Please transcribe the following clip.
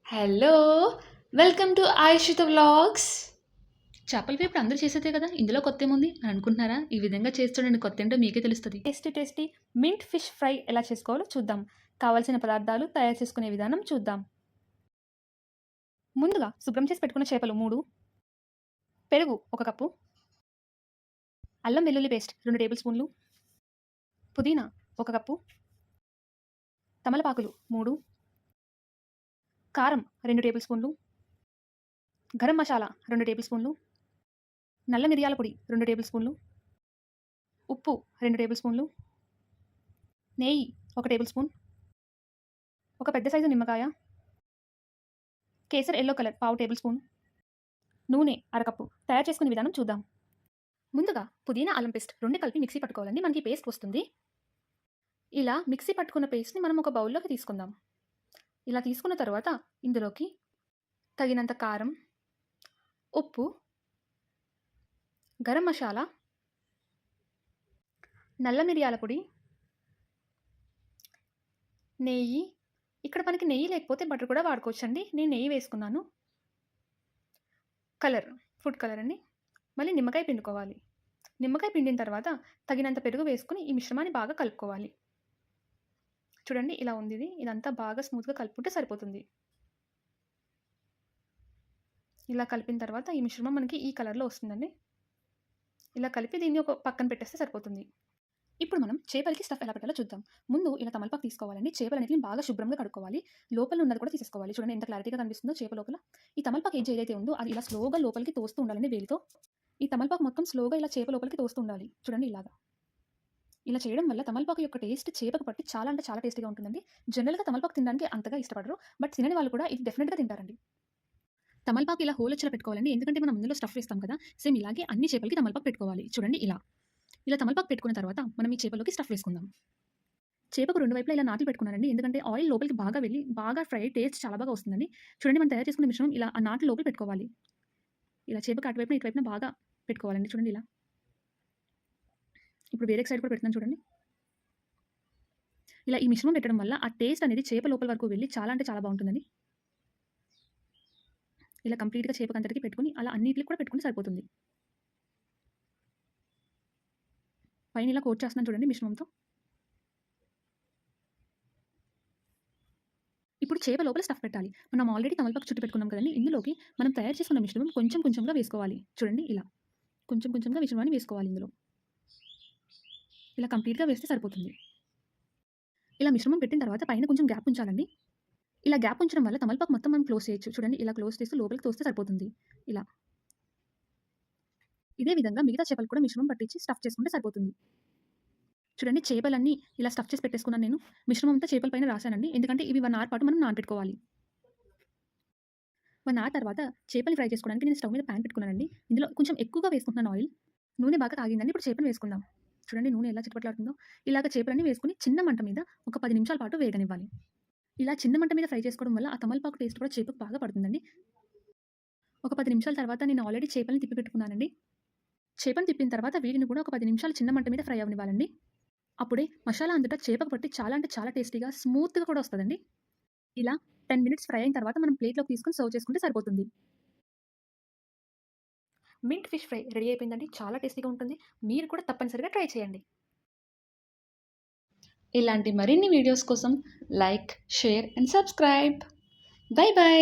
Hello! Welcome to Ayushita vlogs. చేపల వేపుడు అందరూ చేసేదే కదా! ఇందులో కొత్తేముంది అని అనుకుంటున్నారా? ఈ విధంగా చేసి చూడండి, కొత్తేంటో మీకే తెలుస్తది. టేస్టీ మింట్ ఫిష్ ఫ్రై ఎలా చేసుకోవాలో చూద్దాం. కావాల్సిన పదార్థాలు, తయారు చేసుకునే విధానం చూద్దాం. ముందుగా శుభ్రం చేసి పెట్టుకున్న చేపలు 3, పెరుగు 1 కప్పు, అల్లం వెల్లుల్లి పేస్ట్ 2 టేబుల్ స్పూన్లు, పుదీనా 1 కప్పు, తమలపాకులు 3, కారం 2 టేబుల్ స్పూన్లు, గరం మసాలా 2 టేబుల్ స్పూన్లు, నల్ల మిరియాల పొడి 2 టేబుల్ స్పూన్లు, ఉప్పు 2 టేబుల్ స్పూన్లు, నెయ్యి 1 టేబుల్ స్పూన్, ఒక పెద్ద సైజు నిమ్మకాయ, కేసర్ ఎల్లో కలర్ పావు టేబుల్ స్పూన్, నూనె 1/2 కప్పు. తయారు చేసుకునే విధానం చూద్దాం. ముందుగా పుదీనా అల్లం పేస్ట్ 2 కలిపి మిక్సీ పట్టుకోవాలండి. మనకి పేస్ట్ వస్తుంది. ఇలా మిక్సీ పట్టుకున్న పేస్ట్ని మనం ఒక బౌల్లోకి తీసుకుందాం. ఇలా తీసుకున్న తర్వాత ఇందులోకి తగినంత కారం, ఉప్పు, గరం మసాలా, నల్ల మిరియాల పొడి, నెయ్యి, ఇక్కడ మనకి నెయ్యి లేకపోతే బటర్ కూడా వాడుకోవచ్చండి. నేను నెయ్యి వేసుకున్నాను. ఫుడ్ కలర్ అండి. మళ్ళీ నిమ్మకాయ పిండుకోవాలి. నిమ్మకాయ పిండిన తర్వాత తగినంత పెరుగు వేసుకుని ఈ మిశ్రమాన్ని బాగా కలుపుకోవాలి. చూడండి ఇలా ఉంది ఇది. ఇదంతా బాగా స్మూత్గా కలుపుకుంటే సరిపోతుంది. ఇలా కలిపిన తర్వాత ఈ మిశ్రమం మనకి ఈ కలర్లో వస్తుందండి. ఇలా కలిపి దీన్ని ఒక పక్కన పెట్టేస్తే సరిపోతుంది. ఇప్పుడు మనం చేపలకి స్టఫ్ ఎలా పెట్టాలో చూద్దాం. ముందు ఇలా తమలపాకు తీసుకోవాలండి. చేపలన్నిటిని బాగా శుభ్రంగా కడుక్కోవాలి. లోపల ఉన్నది కూడా తీసేసుకోవాలి. చూడండి ఎంత క్లారిటీగా కనిపిస్తుందో చేప లోపల. ఈ తమలపాకు ఏదైతే ఉందో అది ఇలా స్లోగా లోపలికి తోస్తూ ఉండాలండి వేలితో. ఈ తమలపాకు మొత్తం స్లోగా ఇలా చేప లోపలికి తోస్తూ ఉండాలి. చూడండి ఇలాగా. ఇలా చేయడం వల్ల తమలపాకు యొక్క టేస్ట్ చేపకు పట్టి చాలా అంటే చాలా టేస్టీగా ఉంటుందండి. జనరల్‌గా తమలపాకు తినడానికి అంతగా ఇష్టపడరు. బట్ తినని వాళ్ళు కూడా ఇది డెఫినెట్‌గా తింటారండి. తమలపాకు ఇలా హోల్ వచ్చేలా పెట్టుకోవాలండి. ఎందుకంటే మనం అందులో స్టఫ్ వేస్తాం కదా! సేమ్ ఇలాగే అన్ని చేపలకి తమలపాకు పెట్టుకోవాలి. చూడండి ఇలా. ఇలా తమలపాకు పెట్టుకున్న తర్వాత మనం ఈ చేపలోకి స్టఫ్ వేసుకుందాం. చేపకు 2 వైపులా ఇలా నాట్లు పెట్టుకున్నానండి. ఎందుకంటే ఆయిల్ లోపలికి బాగా వెళ్ళి బాగా ఫ్రై టేస్ట్ చాలా బాగా వస్తుందండి. చూడండి మనం తయారు చేసుకున్న మిశ్రమం ఇలా ఆ నాట్లు లోపల పెట్టుకోవాలి. ఇలా చేపకి అటువైపున ఇటువైపున బాగా పెట్టుకోవాలండి. చూడండి ఇలా. ఇప్పుడు వేరే సైడ్ కూడా పెడుతున్నాను చూడండి. ఇలా ఈ మిశ్రమం పెట్టడం వల్ల ఆ టేస్ట్ అనేది చేప లోపల వరకు వెళ్ళి చాలా అంటే చాలా బాగుంటుందండి. ఇలా కంప్లీట్‌గా చేపకంతటికి పెట్టుకొని అలా అన్నిట్లికి కూడా పెట్టుకుంటే సరిపోతుంది. పైన ఇలా కోట్ చేస్తున్నాను చూడండి మిశ్రమంతో. ఇప్పుడు చేప లోపల స్టఫ్ పెట్టాలి. మనం ఆల్రెడీ తమలపాకు చుట్టి పెట్టుకున్నాం కదండీ! ఇందులోకి మనం తయారు చేసుకున్న మిశ్రమం కొంచెం కొంచెంగా వేసుకోవాలి. చూడండి ఇలా. కొంచెం కొంచెంగా మిశ్రమాన్ని వేసుకోవాలి ఇందులో. ఇలా కంప్లీట్‌గా వేస్తే సరిపోతుంది. ఇలా మిశ్రమం పెట్టిన తర్వాత పైన కొంచెం గ్యాప్ ఉంచాలండి. ఇలా గ్యాప్ ఉంచడం వల్ల తమలపాకు మొత్తం మనం క్లోజ్ చేయొచ్చు. చూడండి ఇలా క్లోజ్ చేస్తూ లోపలికి తోస్తే సరిపోతుంది. ఇలా. ఇదే విధంగా మిగతా చేపలకు కూడా మిశ్రమం పట్టించి స్టఫ్ చేసుకుంటే సరిపోతుంది. చూడండి చేపలన్నీ ఇలా స్టఫ్ చేసి పెట్టేసుకున్నాను నేను. మిశ్రమం అంతా చేపల పైన రాసానండి. ఎందుకంటే ఇవి 1 అవర్ పాటు మనం నానబెట్టుకోవాలి. 1 అవర్ తర్వాత చేపలు ఫ్రై చేసుకోవడానికి నేను స్టవ్ మీద పాన్ పెట్టుకున్నానండి. ఇందులో కొంచెం ఎక్కువగా వేసుకుంటున్నాను ఆయిల్. నూనె బాగా కాగిందండి. ఇప్పుడు చేపను వేసుకుందాం. చూడండి నూనె ఎలా చిటపటలాడుతుందో. ఇలాగ చేపలన్నీ వేసుకొని చిన్న మంట మీద ఒక 10 నిమిషాల పాటు వేగనివ్వాలి. ఇలా చిన్న మంట మీద ఫ్రై చేసుకోవడం వల్ల ఆ తమలపాకు టేస్ట్ కూడా చేపకు బాగా పడుతుందండి. ఒక 10 నిమిషాల తర్వాత నేను ఆల్రెడీ చేపలని తిప్పి పెట్టుకున్నానండి. చేపను తిప్పిన తర్వాత వీటిని కూడా ఒక 10 నిమిషాలు చిన్న మంట మీద ఫ్రై అవ్వనివ్వాలండి. అప్పుడే మసాలా అంతటా చేపకు పట్టి చాలా అంటే చాలా టేస్టీగా, స్మూత్‌గా కూడా వస్తదండి. ఇలా 10 మినిట్స్ ఫ్రై అయిన తర్వాత మనం ప్లేట్‌లోకి తీసుకొని సర్వ్ చేసుకుంటే సరిపోతుంది. మింట్ ఫిష్ ఫ్రై రెడీ అయిపోయిందండి. చాలా టేస్టీగా ఉంటుంది. మీరు కూడా తప్పనిసరిగా ట్రై చేయండి. ఇలాంటి మరిన్ని వీడియోస్ కోసం like, share and subscribe. By by.